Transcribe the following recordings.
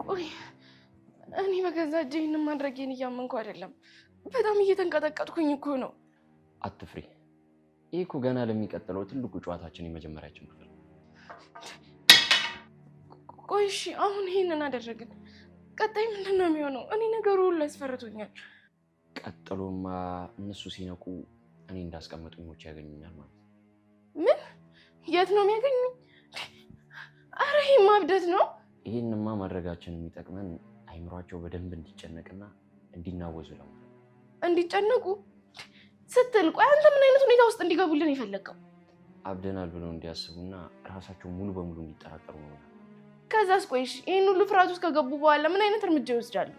ቆይ እኔ በገዛ እጄ ይህንን ማድረጌን እያመንኩ አይደለም። በጣም እየተንቀጠቀጥኩኝ እኮ ነው። አትፍሪ። ይህ እኮ ገና ለሚቀጥለው ትልቁ ጨዋታችን የመጀመሪያችን ክፍል። ቆይ እሺ፣ አሁን ይሄንን አደረግን፣ ቀጣይ ምንድን ነው የሚሆነው? እኔ ነገሩ ሁሉ ያስፈርቶኛል። ቀጥሎማ እነሱ ሲነቁ እኔ እንዳስቀመጡኝ ሞች ያገኙኛል ማለት ነው። ምን? የት ነው የሚያገኙኝ? አረ ይሄ ማብደት ነው። ይህንማ ማድረጋችን የሚጠቅመን አይምሯቸው በደንብ እንዲጨነቅና እንዲናወዙ ነው። እንዲጨነቁ ስትል ቆይ አንተ ምን አይነት ሁኔታ ውስጥ እንዲገቡልን የፈለገው? አብደናል ብለው እንዲያስቡና ራሳቸው ሙሉ በሙሉ እንዲጠራጠሩ ነው። ከዛስ? ቆይሽ ይህን ሁሉ ፍርሃት ውስጥ ከገቡ በኋላ ምን አይነት እርምጃ ይወስዳሉ?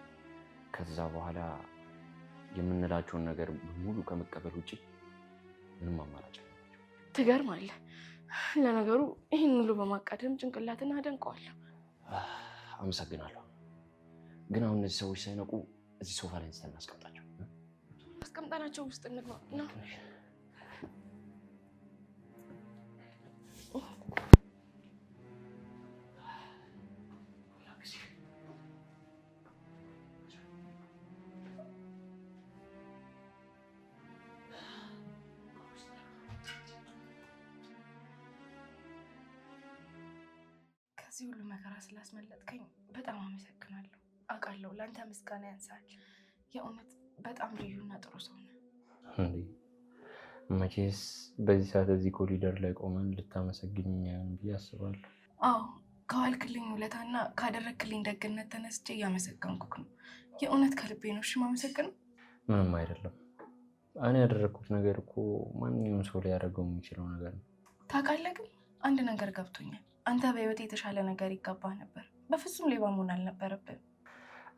ከዛ በኋላ የምንላቸውን ነገር ሙሉ ከመቀበል ውጭ ምንም አማራጭ ነው። ትገርማለህ። ለነገሩ ይህን ሁሉ በማቃደም ጭንቅላትን አደንቀዋለሁ። አመሰግናለሁ። ግን አሁን እነዚህ ሰዎች ሳይነቁ እዚህ ሶፋ ላይ አንስተን እናስቀምጣቸው። አስቀምጠናቸው ውስጥ እንግባ ነው። ከዚህ ሁሉ መከራ ስላስመለጥከኝ በጣም አመሰግናለሁ። አውቃለሁ ለአንተ ምስጋና ያንሳል። የእውነት በጣም ልዩና ጥሩ ሰው ነው። መቼስ በዚህ ሰዓት እዚህ ኮሪደር ላይ ቆመን ልታመሰግኝ ብዬ አስባለሁ። አዎ ከዋልክልኝ ውለታና ካደረግክልኝ ደግነት ተነስቼ እያመሰገንኩክ ነው። የእውነት ከልቤ ነው። እሺ ማመሰግነው። ምንም አይደለም። እኔ ያደረግኩት ነገር እኮ ማንኛውም ሰው ሊያደርገው የሚችለው ነገር ነው። ታውቃለህ፣ ግን አንድ ነገር ገብቶኛል። አንተ በህይወት የተሻለ ነገር ይገባህ ነበር። በፍጹም ሌባ መሆን አልነበረብን።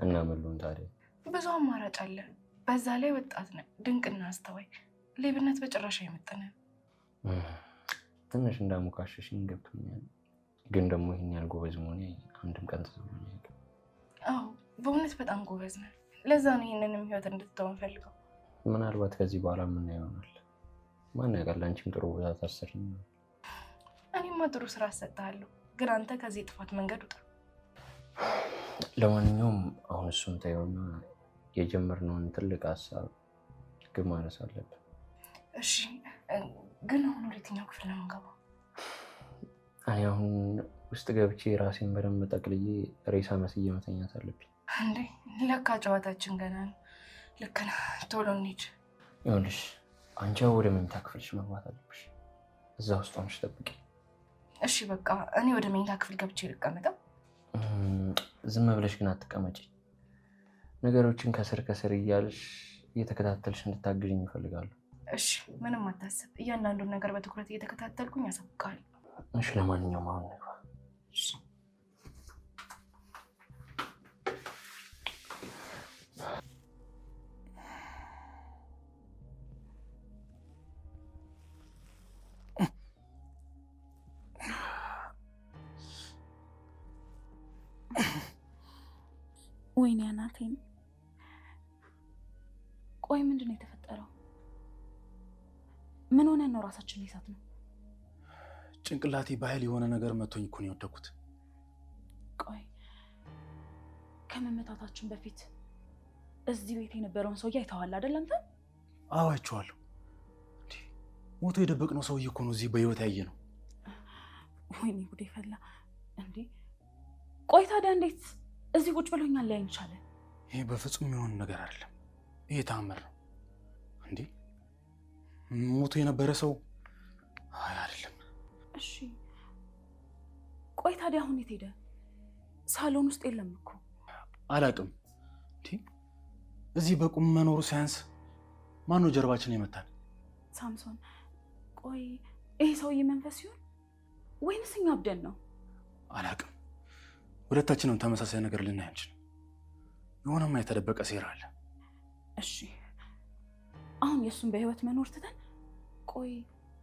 እና ምን ልሁን ታዲያ? ብዙ አማራጭ አለ። በዛ ላይ ወጣት ነህ፣ ድንቅና አስተዋይ። ሌብነት በጭራሽ አይመጥንም። ትንሽ እንዳሞካሸሽኝ ገብቶኛል። ግን ደግሞ ይህን ያህል ጎበዝ መሆኔ አንድም ቀን ትዝ ብሎኝ አያውቅም። አዎ በእውነት በጣም ጎበዝ ነህ። ለዛ ነው ይህንንም ህይወት እንድትተው ፈልገው። ምናልባት ከዚህ በኋላ የምናየው ይሆናል። ማን ያውቃል? አንቺም ጥሩ ቦታ ታሰርኝ። እኔማ ጥሩ ስራ አሰጥሃለሁ፣ ግን አንተ ከዚህ የጥፋት መንገድ ውጣ። ለማንኛውም አሁን እሱን ታየውና የጀመርነውን ትልቅ ሀሳብ ግብ ማድረስ አለብን። እሺ፣ ግን አሁን ወደ የትኛው ክፍል ነው የምንገባው? እኔ አሁን ውስጥ ገብቼ ራሴን በደንብ ጠቅልዬ ሬሳ መስዬ መተኛት አለብኝ። እንዴ ለካ ጨዋታችን ገና ነው። ልክ ነህ። ቶሎ እንሂድ። ይኸውልሽ አንቺ ወደ መኝታ ክፍልሽ መግባት አለብሽ። እዛ ውስጥ ሆነሽ ጠብቂ። እሺ በቃ እኔ ወደ መኝታ ክፍል ገብቼ ልቀመጠው። ዝም ብለሽ ግን አትቀመጪ። ነገሮችን ከስር ከስር እያልሽ እየተከታተልሽ እንድታግዥኝ ይፈልጋሉ። እሺ ምንም አታስብ። እያንዳንዱን ነገር በትኩረት እየተከታተልኩኝ ያሳውቃለሁ። እሺ ለማንኛውም አሁን ነው። እሺ ወይኔ አናቴን። ቆይ ምንድን ነው የተፈጠረው? ምን ሆነን ነው ራሳችንን የሳት ነው? ጭንቅላቴ በኃይል የሆነ ነገር መቶኝ እኮ ነው የወደኩት። ቆይ ከመመታታችን በፊት እዚህ ቤት የነበረውን ሰውዬ አይተዋል አይደል አንተ? አዎ አይቼዋለሁ። እንዴ ሞቶ የደበቅነው ሰውዬ እኮ ነው እዚህ በህይወት ያየ ነው። ወይኔ ጉዴ ፈላ። እንዴ ቆይ ታዲያ እንዴት እዚህ ቁጭ ብሎኛል ላይ እንቻለ? ይሄ በፍጹም የሚሆን ነገር አይደለም። ይሄ ተአምር ነው። እንዴ ሞቶ የነበረ ሰው አይደለም። እሺ ቆይ ታዲያ አሁን የት ሄደ? ሳሎን ውስጥ የለም እኮ። አላውቅም። እንዴ እዚህ በቁም መኖሩ ሳያንስ ማነው ጀርባችን የመታን? ሳምሶን ቆይ ይሄ ሰውዬ መንፈስ ሲሆን ወይንስ እኛ አብደን ነው? አላውቅም። ሁለታችንም ተመሳሳይ ነገር ልናይ አንችልም። የሆነማ የተደበቀ ሴራ አለ። እሺ አሁን የእሱን በህይወት መኖር ትተን ቆይ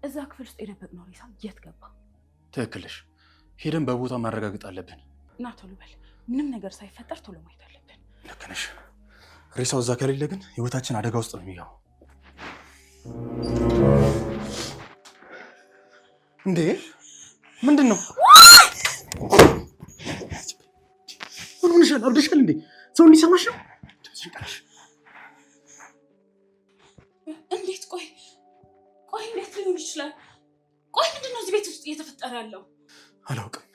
እዛ ክፍል ውስጥ የደበቅነው ሬሳ የት ገባ? ትክክልሽ። ሄደን በቦታ ማረጋገጥ አለብን። እና ቶሎ በል። ምንም ነገር ሳይፈጠር ቶሎ ማየት አለብን። ልክ ነሽ። ሬሳው እዛ ከሌለ ግን ህይወታችን አደጋ ውስጥ ነው የሚገባው። እንዴ ምንድን ነው? ምን ሆነሽ አብደሻል እንዴ? ሰው እንዲሰማሽ ነው? እንዴት? ቆይ እንዴት ሊሆን ይችላል? ቆይ ምንድን ነው እዚህ ቤት ውስጥ እየተፈጠረ ያለው? አላውቅም።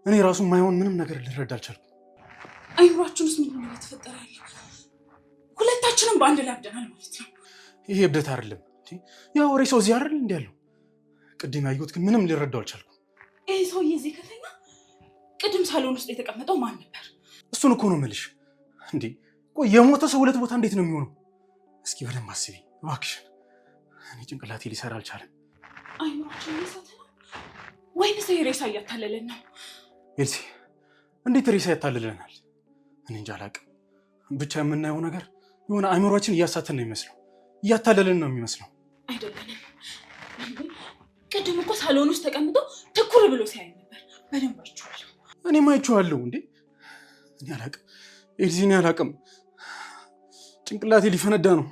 እኔ ራሱ የማይሆን ምንም ነገር ልረዳ አልቻልኩም። አይምሯችን ውስጥ ምንድን ነው እየተፈጠረ ያለው? ሁለታችንም በአንድ ላይ አብደናል ማለት ነው። ይሄ እብደት አይደለም። ያው ሬሳው እዚህ አይደል እንዲ ያለው። ቅድም ያየሁት ግን ምንም ሊረዳው አልቻልኩም። ይሄ ሰውዬ እዚህ ከተኛ ቅድም ሳሎን ውስጥ የተቀመጠው ማን ነበር? እሱን እኮ ነው የምልሽ። እንዴ ቆይ የሞተ ሰው ሁለት ቦታ እንዴት ነው የሚሆነው? እስኪ በደንብ አስቢ እባክሽን። እኔ ጭንቅላቴ ሊሰራ አልቻለም። አይምሯችን እየሳተ ነው ወይንስ ይሄ ሬሳ እያታለለን ነው? ኤልሲ እንዴት ሬሳ ያታልለናል? እኔ እንጃ አላውቅም። ብቻ የምናየው ነገር የሆነ አይምሯችን እያሳተን ነው የሚመስለው፣ እያታለለን ነው የሚመስለው። አይደለንም። ቅድም እኮ ሳሎን ውስጥ ተቀምጦ ትኩር ብሎ ሲያይ ነበር። በደንብ አይቼዋለሁ። እኔም አይቼዋለሁ። እንዴ እኔ አላውቅም ኤልሲ፣ እኔ አላውቅም። ጭንቅላቴ ሊፈነዳ ነው።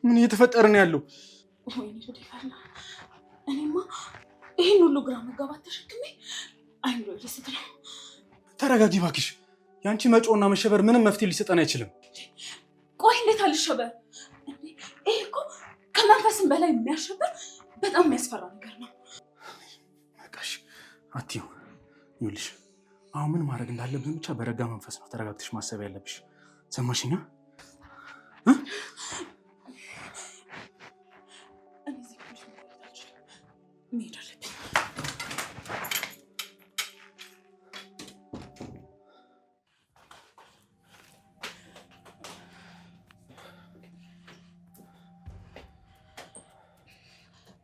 ምን እየተፈጠረ ነው ያለው? ወይኔ ጉድ ይፈላ። እኔማ ይህን ሁሉ ግራ መጋባት ተሸክሜ አይምሮ እየስት ነው። ተረጋጊ እባክሽ። የአንቺ መጮና መሸበር ምንም መፍትሄ ሊሰጠን አይችልም። ቆይ እንዴት አልሸበር? ይሄ እኮ ከመንፈስም በላይ የሚያሸበር በጣም የሚያስፈራ ነገር ነው። በቃሽ አትዩ። ይኸውልሽ አሁን ምን ማድረግ እንዳለብን ብቻ በረጋ መንፈስ ነው ተረጋግተሽ ማሰብ ያለብሽ። ሰማሽኛ? መሄድ አለብኝ።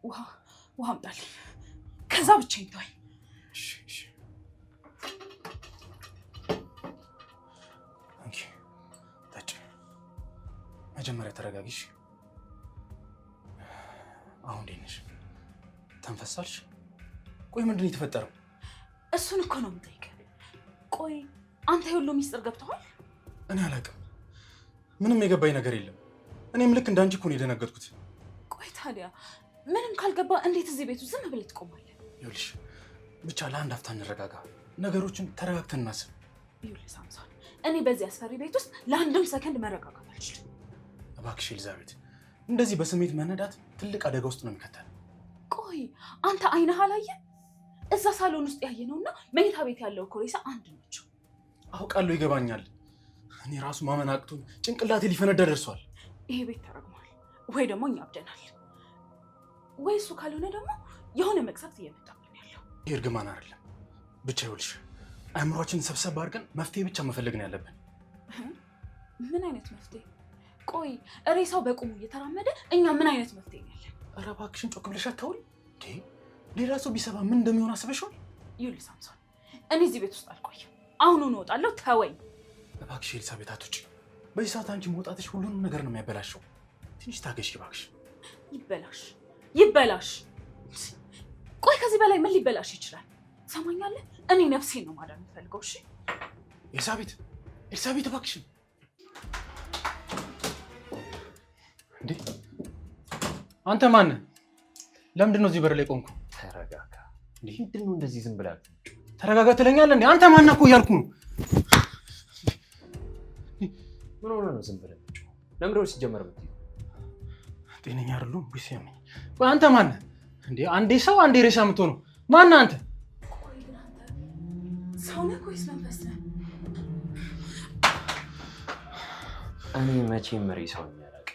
ውሃ አምጣልኝ። ከዛ ብቻ ይተወኝ። መጀመሪያ ተረጋጊሽ። አሁን እንዴት ነሽ? ተንፈሳልሽ? ቆይ ምንድን ነው የተፈጠረው? እሱን እኮ ነው የምጠይቀው። ቆይ አንተ የሁሉ ሚስጥር ገብተዋል? እኔ አላውቅም። ምንም የገባኝ ነገር የለም። እኔም ልክ እንዳንቺ እኮ ነው የደነገጥኩት። ቆይ ታዲያ ምንም ካልገባ እንዴት እዚህ ቤቱ ዝም ብለህ ትቆማለህ? ይኸውልሽ ብቻ ለአንድ አፍታ እንረጋጋ፣ ነገሮችን ተረጋግተን እናስብ። ይኸውልህ ሳምሶን፣ እኔ በዚህ አስፈሪ ቤት ውስጥ ለአንድም ሰከንድ መረጋጋት አልችልም። እባክሽ ኤልዛቤት፣ እንደዚህ በስሜት መነዳት ትልቅ አደጋ ውስጥ ነው የሚከተል። ቆይ አንተ አይነህ አላየህ? እዛ ሳሎን ውስጥ ያየነውና መኝታ ቤት ያለው እኮ ሬሳ አንድ ናቸው። አውቃለሁ፣ ይገባኛል። እኔ ራሱ ማመን አቅቶኝ ጭንቅላቴ ሊፈነዳ ደርሷል። ይሄ ቤት ተረግሟል፣ ወይ ደግሞ እኛ አብደናል፣ ወይ እሱ ካልሆነ ደግሞ የሆነ መቅሰፍት እየመጣብን ያለው። ይህ እርግማን አይደለም። ብቻ ይኸውልሽ አእምሯችንን ሰብሰብ አድርገን መፍትሄ ብቻ መፈለግ ነው ያለብን። ምን አይነት መፍትሄ? ቆይ ሬሳው በቁሙ እየተራመደ እኛ ምን አይነት መፍትሄ ያለን? ኧረ እባክሽን ጮክ ብለሽ አታውሪ። ሌላ ሰው ቢሰባ ምን እንደሚሆን አስበሽዋል? ይኸውልህ ሳምሶን፣ እኔ እዚህ ቤት ውስጥ አልቆይም። አሁኑን እወጣለሁ፣ ተወኝ። እባክሽ ኤልሳቤት አትውጪ። በዚህ ሰዓት አንቺ መውጣትሽ ሁሉንም ነገር ነው የሚያበላሸው። ትንሽ ታገሺ እባክሽ። ይበላሽ። ቆይ ከዚህ በላይ ምን ሊበላሽ ይችላል? ሰማኛለህ? እኔ ነፍሴን ነው ማዳን የምፈልገው። እሺ ኤልሳቤት እባክሽን። እንዴ አንተ ማነህ? ለምንድን ነው እዚህ በር ላይ ቆምኩ? ተረጋጋ። ምንድን ነው እንደዚህ ዝም ብላችሁ? ተረጋጋ ትለኛለህ እንዴ? አንተ ማነህ እኮ እያልኩ ነው። ምን ሆነ ነው ዝም ብለህ? ለምንድን ነው ሲጀመር የምትይው? ጤነኛ አይደለሁም ወይስ ያመኝ? ቆይ አንተ ማነህ እንዴ? አንዴ ሰው አንዴ ሬሳ የምትሆነው ማነህ አንተ? ቆይ ግን አንተ ሰው ነህ ወይስ መንፈስ ነህ? እኔ መቼም ሬሳው የሚያላቅ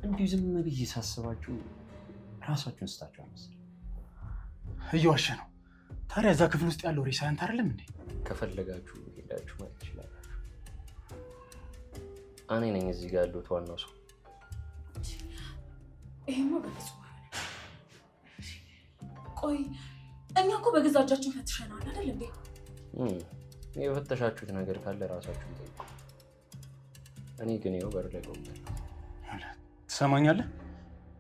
እንዲሁ ዝም ብዬ ሳስባችሁ ራሳችሁን ስታችኋል መሰለኝ። እየዋሸ ነው። ታዲያ እዛ ክፍል ውስጥ ያለው ሬሳ አንተ አይደለም እንዴ? ከፈለጋችሁ ሄዳችሁ ማየት ትችላላችሁ። እኔ ነኝ እዚህ ጋር ያለሁት ዋናው ሰው። ይሄማ በፍጹም አይሆንም። ቆይ እኛ እኮ በገዛ እጃችን ፈትሸናል አይደል እንዴ? የፈተሻችሁት ነገር ካለ ራሳችሁን ጠይቁ። እኔ ግን ይኸው በር ላይ ቆሜያለሁ። ትሰማኛለህ?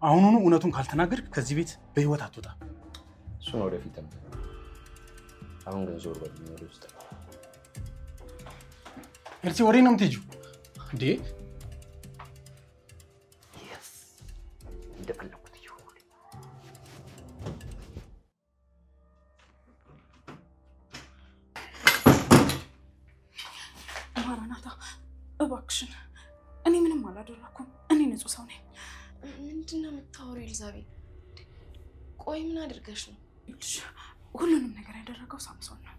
አሁኑኑ እውነቱን ካልተናገርክ ከዚህ ቤት በህይወት አትወጣም። እሱን ወደፊት አሁን ግን ዞር በል ወደ ውስጥ። ኤልሲ ወዴት ነው የምትሄጂው እንዴ? እንደፈለኩት ይሁን። እባክሽን እኔ ምንም አላደረኩም። እኔ ንጹህ ሰው ነኝ። ምንድነው የምታወሪው ኤልዛቤል? ቆይ ምን አድርገሽ ነው? ሁሉንም ነገር ያደረገው ሳምሶን ነው።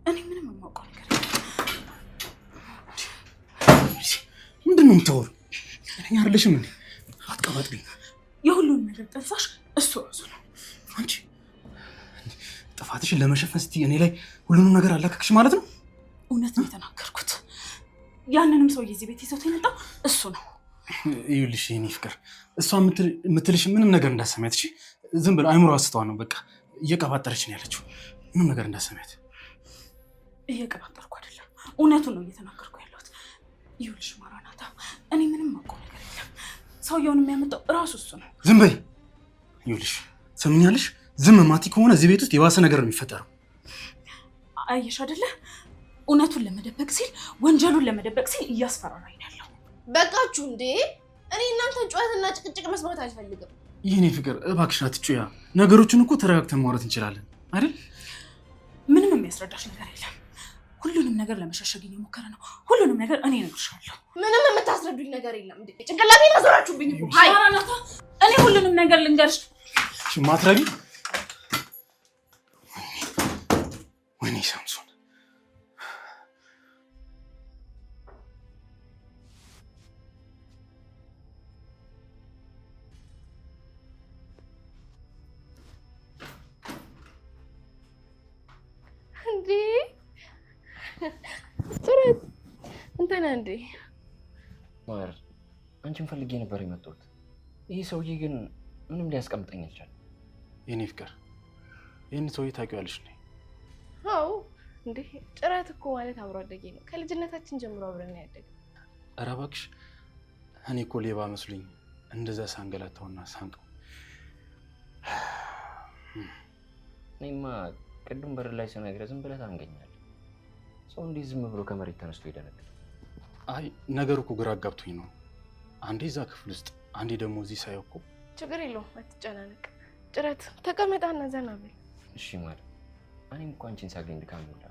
እኔ ምንም የማውቀው ነገር ምንድን ነው የምታወሪው? እኔ አይደለሽም እንዴ? አትቀባጥሪኝ። የሁሉንም ነገር ጠንሳሽ እሱ ራሱ ነው። አንቺ ጥፋትሽን ለመሸፈን ስትይ እኔ ላይ ሁሉንም ነገር አላከክሽ ማለት ነው? እውነት ነው የተናገርኩት። ያንንም ሰው የዚህ ቤት ይዘው የመጣው እሱ ነው። ይኸውልሽ የኔ ፍቅር፣ እሷ የምትልሽ ምንም ነገር እንዳሰማት። እሺ ዝም ብሎ አይምሮ አስተዋ ነው። በቃ እየቀባጠረች ነው ያለችው። ምንም ነገር እንዳሰማት። እየቀባጠርኩ አይደለም፣ እውነቱን ነው እየተናገርኩ ያለሁት። ይኸውልሽ ማራናታ፣ እኔ ምንም አውቀው ነገር የለም። ሰውየውን የሚያመጣው እራሱ እሱ ነው። ዝም በይ። ይኸውልሽ ሰምኛለሽ፣ ዝም ማቲ ከሆነ እዚህ ቤት ውስጥ የባሰ ነገር ነው የሚፈጠረው። አየሽ አይደለ? እውነቱን ለመደበቅ ሲል፣ ወንጀሉን ለመደበቅ ሲል እያስፈራራኝ ነው ያለው። በቃችሁ እንዴ! እኔ እናንተን ጩኸትና ጭቅጭቅ መስማት አልፈልግም። የኔ ፍቅር እባክሽ አትጩያ። ነገሮችን እኮ ተረጋግተን ማውራት እንችላለን አይደል? ምንም የሚያስረዳሽ ነገር የለም። ሁሉንም ነገር ለመሸሸግ እየሞከረ ነው። ሁሉንም ነገር እኔ እነግርሻለሁ። ምንም የምታስረዱኝ ነገር የለም። እንዴ ጭንቅላቴን አዞራችሁብኝ እኮ። ሃይ ማራናታ፣ እኔ ሁሉንም ነገር ልንገርሽ። ማትረቢ ወይኔ ሳምሶን፣ እንዴ ጥረት እንትን እንዴ ማር አንቺን ፈልጌ ነበር የመጣሁት። ይሄ ሰውዬ ግን ምንም ሊያስቀምጠኝ አልቻለም። የኔ ፍቅር ይህን ሰውዬ ታውቂዋለሽ እንዴ? አዎ እንዴ ጥረት እኮ ማለት አብሮ አደጌ ነው። ከልጅነታችን ጀምሮ አብረን ያደግን። ኧረ እባክሽ እኔ እኮ ሌባ መስሎኝ እንደዛ ሳንገላታውና ሳንቀው። እኔማ ቅድም በር ላይ ስነግርህ ዝም ብለህ ታንገኛለህ። ሰው እንዲህ ዝም ብሎ ከመሬት ተነስቶ ይደነግጣል። አይ ነገሩ እኮ ግራ አጋብቶኝ ነው። አንዴ እዛ ክፍል ውስጥ አንዴ ደግሞ እዚህ ሳየው እኮ። ችግር የለውም አትጨናነቅ። ጥረት ተቀመጣና ዘና በል። እሺ ማለት እኔም እኮ አንቺን ሳገኝ ድካም ይውላል።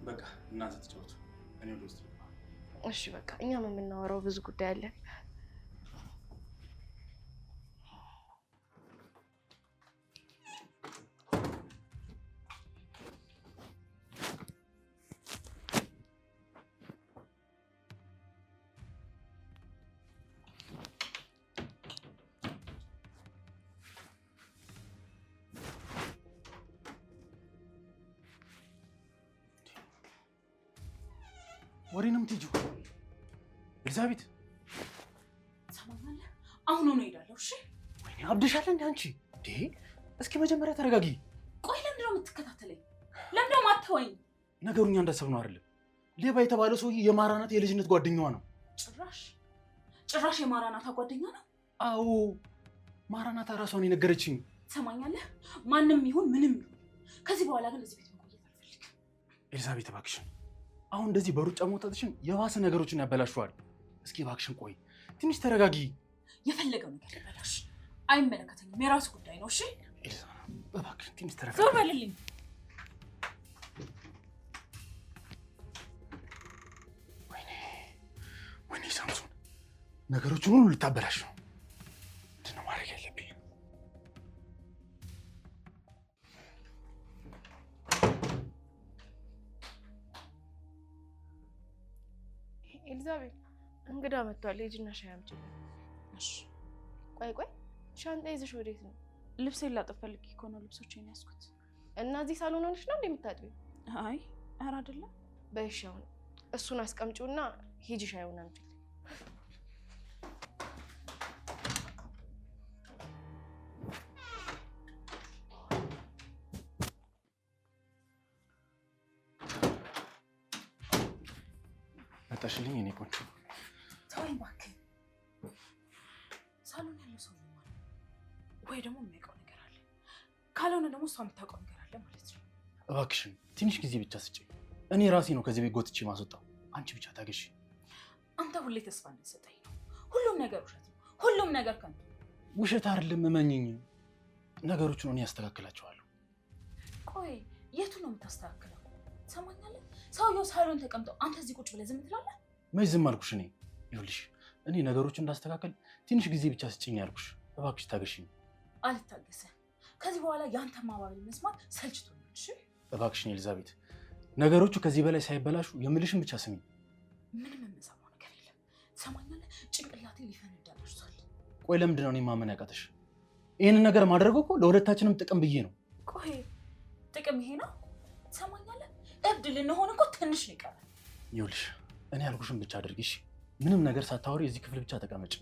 በቃ እናንተ ተጫወቱ፣ እኔ ወደ ውስጥ ልግባ። እሺ በቃ እኛም የምናወራው ብዙ ጉዳይ አለን። ወሬ ነው የምትሄጂው? ኤልዛቤት ሰማኛለህ? አሁን ነው እሄዳለሁ። እሺ ወይኔ አብደሻል እንዴ አንቺ? እንዴ እስኪ መጀመሪያ ተረጋጊ። ቆይ ለምንድን ነው የምትከታተለኝ? ለምንድን ነው የማትተወኝ? ነገሩ እኛ እንዳሰብነው አይደለም። ሌባ የተባለው ሰውዬ የማራናት የልጅነት ጓደኛዋ ነው። ጭራሽ የማራናታ ጓደኛ ነው? አዎ ማራናታ ራሷን የነገረችኝ። ሰማኛለህ? ማንም ይሁን ምንም ይሁን ከዚህ በኋላ ግን እዚህ ቤት መቆየት አልፈልግም። ኤልዛቤት እባክሽን፣ አሁን እንደዚህ በሩጫ መውጣትሽን የባሰ ነገሮችን ያበላሽዋል። እስኪ እባክሽን ቆይ ትንሽ ተረጋጊ። የፈለገው ነገር ይበላሽ፣ አይመለከተኝም። የራሱ ጉዳይ ነው። እሺ ኤልዛ እባክሽን ትንሽ ተረጋጊ። ዞር በልልኝ። ወይኔ ሳምሶን፣ ነገሮችን ሁሉ ልታበላሽ ነው። ምንድን ነው ማድረግ ያለብኝ? ኤልዛቤት እንግዳ መጥቷል። ሂጂና ሻይ አምጪልኝ። እሺ ቆይ ሻንጣ ይዘሽ ወዴት ነው? ልብሴን ላጥብ ፈልጌ እኮ ነው ልብሶቼን ያዝኩት። እና እዚህ ሳሎን ሆነሽ ነው እንደምታጥቢው? አይ ኧረ አይደለም። በይሽ አሁን እሱን አስቀምጪውና ሂጂ ሻዩን አምጪልኝ። መጣሽልኝ የኔ ቆንጆ። ተወኝ እባክህ። ሳሎን ያለው ሰው ማለት ወይ ደግሞ የሚያውቀው ነገር አለ፣ ካልሆነ ደግሞ እሷ የምታውቀው ነገር አለ ማለት ነው። እባክሽን ትንሽ ጊዜ ብቻ ስጪኝ። እኔ ራሴ ነው ከዚህ ቤት ጎትቼ ማስወጣው። አንቺ ብቻ ታገሺ። አንተ ሁሌ ተስፋ እንደሰጠኝ ነው። ሁሉም ነገር ውሸት ነው። ሁሉም ነገር ከንቱ። ውሸት አይደለም፣ እመኚኝ። ነገሮችን እኔ ያስተካክላቸዋለሁ። ቆይ የቱ ነው የምታስተካክለው? ትሰማኛለህ? ሰውየው ሳሎን ተቀምጠው አንተ እዚህ ቁጭ ብለህ ዝም ትላለህ? መች ዝም አልኩሽ? ይኸውልሽ እኔ ነገሮች እንዳስተካከል ትንሽ ጊዜ ብቻ ስጭኝ ያልኩሽ። እባክሽ ታገሽኝ። አልታገስም። ከዚህ በኋላ የአንተ ማባበል መስማት ሰልችቶኛል። እሺ እባክሽን ኤልዛቤት፣ ነገሮቹ ከዚህ በላይ ሳይበላሹ የምልሽን ብቻ ስሚ። ምንም የምሰማው ነገር የለም። ትሰማኛለህ? ጭንቅላቴ ሊፈነዳ ደርሷል። ቆይ ለምንድን ነው እኔ ማመን ያቃተሽ? ይህንን ነገር ማድረገው እኮ ለሁለታችንም ጥቅም ብዬ ነው። ቆይ ጥቅም ይሄ ነው? ትሰማኛለህ? እብድ ልንሆን እኮ ትንሽ ነው ይቀራል። ይኸውልሽ እኔ ያልኩሽን ብቻ አድርጊሽ። ምንም ነገር ሳታወሪ እዚህ ክፍል ብቻ ተቀመጭ።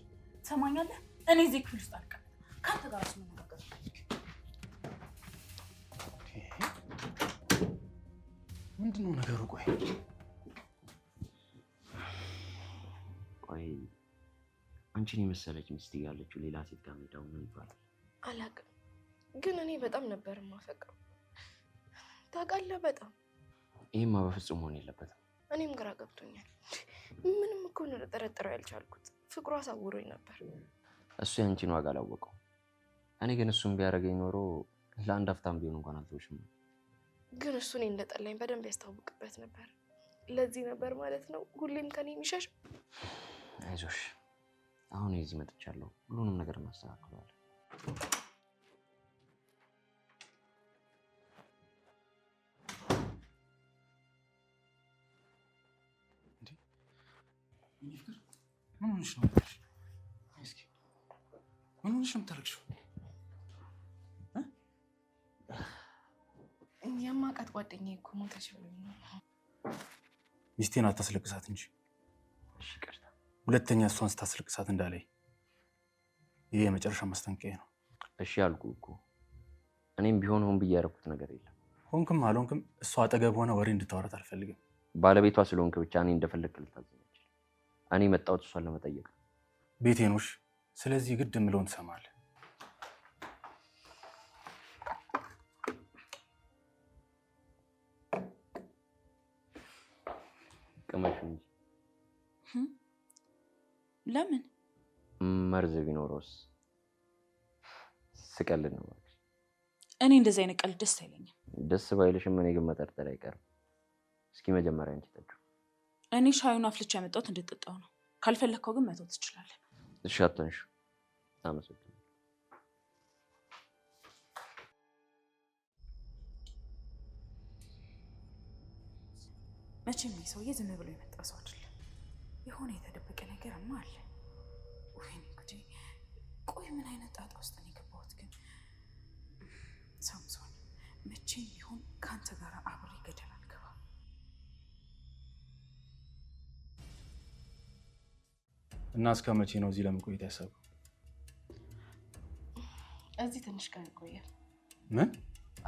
ትሰማኛለህ? እኔ እዚህ ክፍል ውስጥ አልቀመጥም። ከአንተ ጋር ስመነጋገር ምንድን ነው ነገሩ? ቆይ አንቺን የመሰለች ሚስት ያለችው ሌላ ሴት ጋር ሜዳው ምን ይባላል? አላውቅም፣ ግን እኔ በጣም ነበር የማፈቅረው ታውቃለህ። በጣም ይሄማ በፍጹም መሆን የለበትም። እኔም ግራ ገብቶኛል። ምንም እኮ ነው ልጠረጥረው ያልቻልኩት። ፍቅሩ አሳውሮኝ ነበር። እሱ ያንቺን ዋጋ አላወቀው። እኔ ግን እሱም ቢያደርገኝ ኖሮ ለአንድ አፍታም ቢሆን እንኳን አልተውሽም። ግን እሱ እኔ እንደጠላኝ በደንብ ያስታውቅበት ነበር። ለዚህ ነበር ማለት ነው ሁሌም ከኔ የሚሸሽ። አይዞሽ፣ አሁን እዚህ መጥቻለሁ። ሁሉንም ነገር እናስተካክለዋለን። ምን ሆነሽ ነው? እስኪ ምን ሆነሽ ነው የምታለቅሽው? የማውቃት ጓደኛዬ እኮ ሞተች ብሎኝ ነው። ሚስቴን አታስለቅሳት እንጂ። እሺ ይቅርታ። ሁለተኛ እሷን ስታስለቅሳት እንዳላይ። ይሄ የመጨረሻ ማስጠንቀቂያ ነው። እሺ አልኩህ እኮ። እኔም ቢሆን ሆን ብዬ ያደረኩት ነገር የለም። ሆንክም አልሆንክም እሷ አጠገብ ሆነ ወሬ እንድታወራት አልፈልግም። ባለቤቷ ስለሆንክ ብቻ እኔ እንደፈለግክ ልታዘኝ አልችልም። እኔ መጣሁት እሷን ለመጠየቅ። ቤቴ ነውሽ። ስለዚህ ግድ የምለውን ትሰማለህ። ቅመሹ እንጂ። ለምን? መርዝ ቢኖረውስ? ስቀልድ ነው። እኔ እንደዚህ አይነት ቀልድ ደስ አይለኝም። ደስ ባይልሽም እኔ ግን መጠርጠር አይቀርም። እስኪ መጀመሪያ አንቺ ጠጪው። እኔ ሻዩን አፍልቼ ያመጣሁት እንድትጠጣው ነው። ካልፈለግከው ግን መተው ትችላለህ። እሺ አትንሽ። አመሰግናለሁ። መቼም ይህ ሰውዬ ዝም ብሎ የመጣ ሰው አይደለም። የሆነ የተደበቀ ነገርማ አለ። ወይኔ ጉዴ! ቆይ ምን አይነት ጣጣ ውስጥ ነው የገባሁት? ግን ሳምሶን፣ መቼም ቢሆን ከአንተ ጋር አብሬ ገደል አልገባም። እና እስከ መቼ ነው እዚህ ለመቆየት ያሰብኩት? እዚህ ትንሽ ቀን ይቆያል። ምን?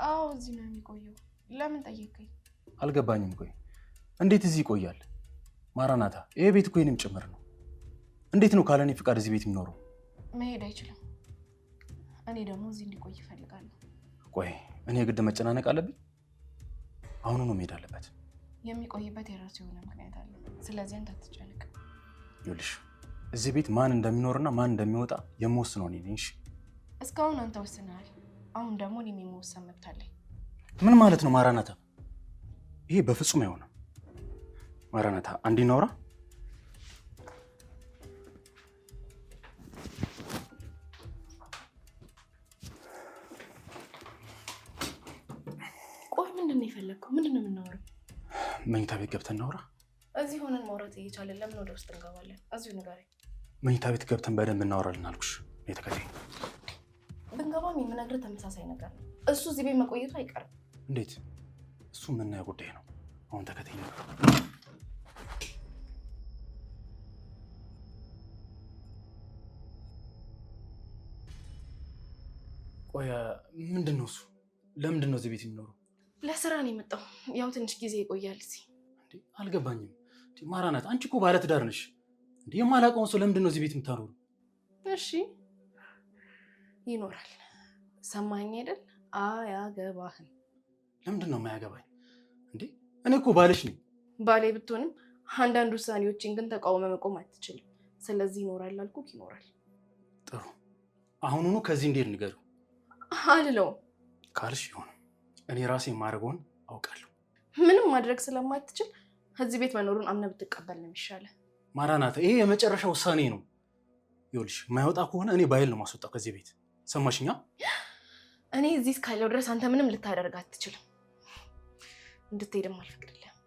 አዎ እዚህ ነው የሚቆየው። ለምን ጠየቀኝ? አልገባኝም። ቆይ እንዴት እዚህ ይቆያል? ማራናታ፣ ይሄ ቤት እኮ የኔም ጭምር ነው። እንዴት ነው ካለኔ ፍቃድ እዚህ ቤት የሚኖረው? መሄድ አይችልም። እኔ ደግሞ እዚህ እንዲቆይ እፈልጋለሁ። ቆይ እኔ የግድ መጨናነቅ አለብኝ? አሁኑ ነው መሄድ አለበት። የሚቆይበት የራሱ የሆነ ምክንያት አለ። ስለዚህ አንተ አትጨነቅ። ይኸውልሽ እዚህ ቤት ማን እንደሚኖርና ማን እንደሚወጣ የምወስነው እኔ ነኝ። እሺ? እስካሁን አንተ ወስነሃል። አሁን ደግሞ እኔም የመወሰን መብት አለኝ። ምን ማለት ነው ማራናታ? ይሄ በፍጹም አይሆንም። ማራናታ አንዴ እናውራ። ቆይ ምንድን ነው የፈለግከው? ምንድን ነው የምናወራው? መኝታ ቤት ገብተን እናውራ። እዚህ ሆነን ማውራት እየቻለን ለምን ወደ ውስጥ እንገባለን? እዚሁ ንገረኝ። መኝታ ቤት ገብተን በደንብ እናወራለን አልኩሽ። ተከታይ ብንገባም የምነግርህ ተመሳሳይ ነገር ነው። እሱ እዚህ ቤት መቆየቱ አይቀርም። እንዴት? እሱ የምናየው ጉዳይ ነው። አሁን ተከታይ ነው። ቆይ ምንድን ነው እሱ? ለምንድን ነው እዚህ ቤት የሚኖረው? ለስራ ነው የመጣው። ያው ትንሽ ጊዜ ይቆያል እዚህ። እንዴ አልገባኝም። ማራናት አንቺ እኮ ባለትዳር ነሽ። እንዴ የማላውቀውን ሰው ለምንድን ነው እዚህ ቤት የምታኖሩ? እሺ ይኖራል። ሰማኸኝ አይደል? አያገባህም። ለምንድን ነው የማያገባኝ? እንዴ እኔ እኮ ባልሽ ነኝ። ባሌ ብትሆንም አንዳንድ ውሳኔዎችን ግን ተቃውመ መቆም አትችልም። ስለዚህ ይኖራል አልኩህ፣ ይኖራል። ጥሩ፣ አሁኑኑ ከዚህ እንዴት ንገሪው። አልለውም ካልሽ ይሆን። እኔ ራሴ የማደርገውን አውቃለሁ። ምንም ማድረግ ስለማትችል እዚህ ቤት መኖሩን አምነህ ብትቀበል ነው የሚሻለው። ማራናታ፣ ይሄ የመጨረሻ ውሳኔ ነው። ይኸውልሽ የማይወጣ ከሆነ እኔ በኃይል ነው ማስወጣው ከዚህ ቤት። ሰማሽኛ? እኔ እዚህ እስካለው ድረስ አንተ ምንም ልታደርግ አትችልም። እንድትሄድም አልፈቅድልህም።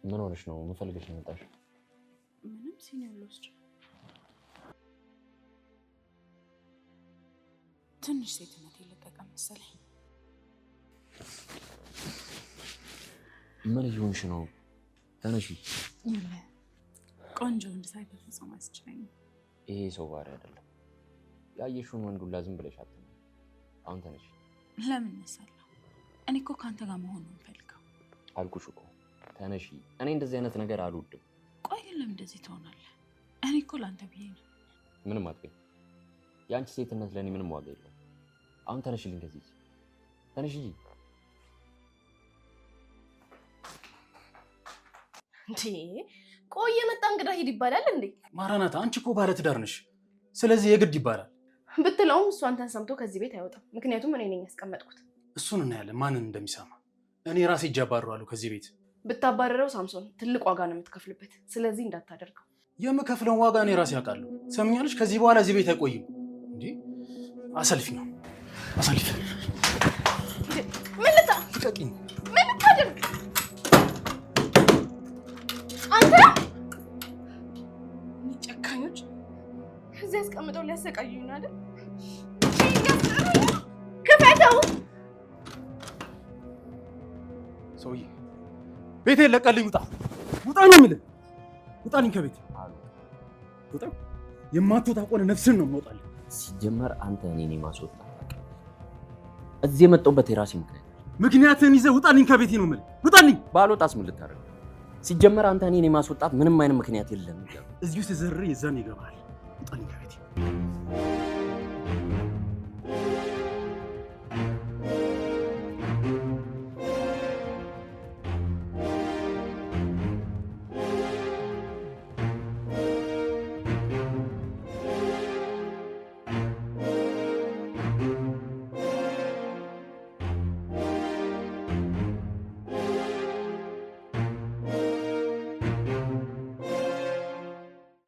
ምን ሆነሽ ነው? ምን ፈልገሽ ነው የመጣሽው? ምንም ሲኒየር ልወስድ ትንሽ ሴትነት የለቀቀ መሰለኝ። ምን እየሆንሽ ነው? ተነሺ። ቆንጆ ወንድ ሳይ በፍጹም አያስችለኝም። ይሄ ሰው ባህሪ አይደለም። ያየሽውን ወንድ ሁላ ዝም ብለሽ አትነሽ። አሁን ተነሺ። ለምን እነሳለሁ? እኔ እኮ ከአንተ ጋር መሆን ነው የምፈልገው። አልኩሽ እኮ ተነሺ። እኔ እንደዚህ አይነት ነገር አልወድም። ቆይ ግን ለምን እንደዚህ ትሆናለህ? እኔ እኮ ለአንተ ብዬ ነው። ምንም አትበይ። የአንቺ ሴትነት ለእኔ ምንም ዋጋ የለውም። አሁን ተነሽልኝ ከዚህ። ተነሺ። እንዴ ቆይ የመጣ እንግዳ ሂድ ይባላል እንዴ? ማራናታ፣ አንቺ እኮ ባለትዳር ነሽ። ስለዚህ የግድ ይባላል ብትለውም እሱ አንተን ሰምቶ ከዚህ ቤት አይወጣም። ምክንያቱም እኔ ነኝ ያስቀመጥኩት። እሱን እናያለን ማንን እንደሚሰማ። እኔ ራሴ እጅ አባርረዋለሁ ከዚህ ቤት። ብታባረረው ሳምሶን ትልቅ ዋጋ ነው የምትከፍልበት። ስለዚህ እንዳታደርገው። የምከፍለውን ዋጋ እኔ ራሴ አውቃለሁ። ሰምኛለሽ? ከዚህ በኋላ እዚህ ቤት አይቆይም። እንዴ አሰልፊ ነው አሰልፊ። ምን ልታ ፍቀቂኝ። ምን ልታደርግ አንተ? ጨካኞች እዚህ አስቀምጠው ሊያሰቃዩኝ ነው አይደል? ክፈተው። ሰውዬ ቤቴን ለቀልኝ። ውጣ ውጣ ነው የምልህ። ውጣልኝ ከቤት ውጣ። የማትወጣ ከሆነ ነፍስን ነው የምወጣልህ። ሲጀመር አንተ እኔን ማስወጣት እዚህ የመጣሁበት የራሴ ምክንያትህን ይዘህ ውጣልኝ ከቤቴ ነው የምልህ። ውጣልኝ። ባልወጣስ ምን ልታደርግ? ሲጀመር አንተ እኔን ማስወጣት ምንም አይነት ምክንያት የለም። እዚሁ ተዘርሬ የዛን ይገባል። ውጣልኝ ከቤቴ።